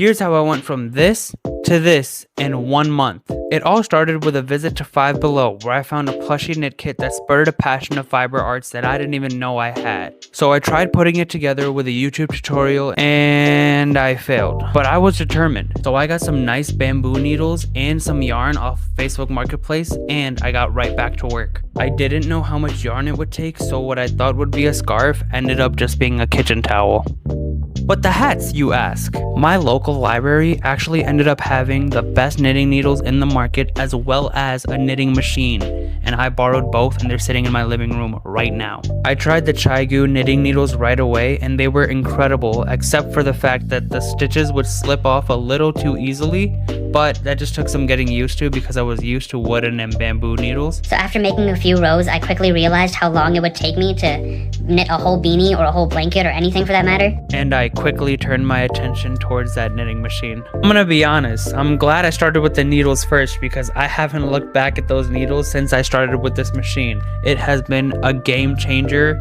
Here's how I went from this to this in 1 month. It all started with a visit to Five Below, where I found a plushie knit kit that spurred a passion of fiber arts that I didn't even know I had. So I tried putting it together with a YouTube tutorial and I failed. But I was determined. So I got some nice bamboo needles and some yarn off Facebook Marketplace and I got right back to work. I didn't know how much yarn it would take, so what I thought would be a scarf ended up just being a kitchen towel. But the hats, you ask? My local library actually ended up having the best knitting needles in the market as well as a knitting machine, and I borrowed both and they're sitting in my living room right now. I tried the Chaigu knitting needles right away and they were incredible, except for the fact that the stitches would slip off a little too easily, but that just took some getting used to because I was used to wooden and bamboo needles. So after making a few rows, I quickly realized how long it would take me to knit a whole beanie or a whole blanket or anything for that matter. And I quickly turned my attention towards that knitting machine. I'm gonna be honest, I'm glad I started with the needles first because I haven't looked back at those needles since I started with this machine. It has been a game changer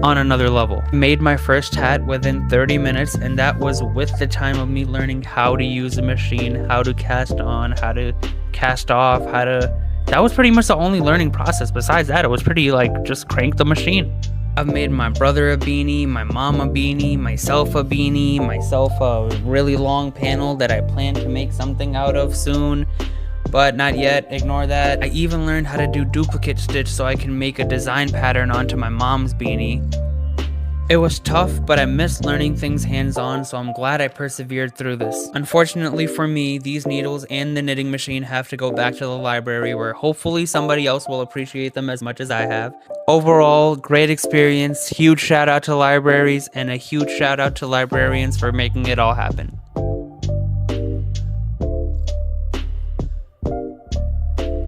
on another level. I made my first hat within 30 minutes and that was with the time of me learning how to use the machine, how to cast on, how to cast off, that was pretty much the only learning process. Besides that, it was pretty like just crank the machine. I've made my brother a beanie, my mom a beanie, myself a beanie, myself a really long panel that I plan to make something out of soon. But not yet, ignore that. I even learned how to do duplicate stitch so I can make a design pattern onto my mom's beanie. It was tough, but I missed learning things hands-on, so I'm glad I persevered through this. Unfortunately for me, these needles and the knitting machine have to go back to the library where hopefully somebody else will appreciate them as much as I have. Overall, great experience, huge shout out to libraries, and a huge shout out to librarians for making it all happen.